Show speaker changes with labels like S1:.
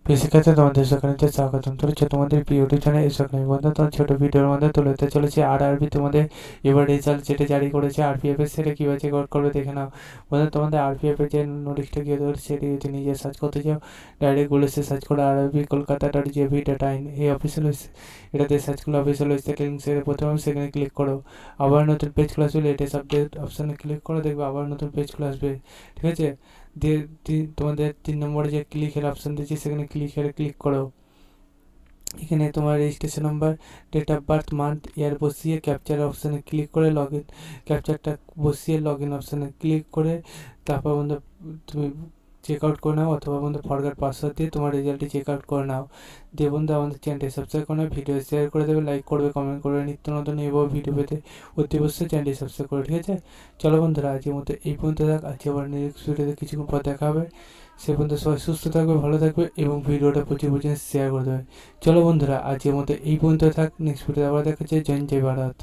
S1: কৃষিক্ষেত্রে তোমাদের সকলকে স্বাগতম। চলেছে তোমাদের ইউটিউব চ্যানেল সকলে বন্ধু, তোমার ছোট ভিডিওর মধ্যে তুলে ধরতে চলেছে আরআরবি তোমাদের এবার রেজাল্ট যেটা জারি করেছে আরপিএফ এর, সেটা কীভাবে চেক আউট করবে দেখে নাও বন্ধু। তোমাদের আরপিএফ এর যে নোটিশটা গিয়ে ধরে সেটি যদি নিজে সার্চ করতে চাও, ডাইরেক্ট গুগলে সার্চ করে RRB Kolkata .gov data in, এই অফিসিয়াল এটাতে সার্চ করলে অফিসিয়াল ওয়েবসাইট লিঙ্ক, সেটা প্রথমে সেখানে ক্লিক করো। আবার নতুন পেজ খুলে আসবে, লেটেস্ট আপডেট অপশানে ক্লিক করো, দেখবে আবার নতুন পেজ খুলে আসবে। ঠিক আছে, দিয়ে তোমাদের 3 নম্বরে যে ক্লিকের অপশান দিয়েছি সেখানে ক্লিক করো। এখানে তোমার registration number, date of birth, month, year বসিয়ে ক্যাপচার অপশানে ক্লিক করে লগ ইন, ক্যাপচারটা বসিয়ে লগ ইন অপশানে ক্লিক করে তারপর বন্ধু তুমি চেক আউট করে নাও, অথবা বন্ধু ফরগেট পাসওয়ার্ড দিয়ে তোমার রেজাল্টটি চেক আউট করে নাও। দিয়ে বন্ধু আমাদের চ্যানেলটি সাবস্ক্রাইব করে নাও, ভিডিও শেয়ার করে দেবে, লাইক করবে, কমেন্ট করবে, নিত্য নতুন এবার ভিডিও পেতে অতি অবশ্যই চ্যানেলটি সাবস্ক্রাইব করে। ঠিক আছে, চলো বন্ধুরা আজকের মতো এই পর্যন্ত থাক। আজকে আবার নেক্সট ভিডিওতে কিছুক্ষণ পর দেখা হবে। সে পর্যন্ত সবাই সুস্থ থাকবে, ভালো থাকবে এবং ভিডিওটা প্রচুর শেয়ার করে দেবে। চলো বন্ধুরা আজকের মতো এই পর্যন্ত থাক, নেক্সট ভিডিও আবার দেখা যাচ্ছে। জয় জয় ভারত।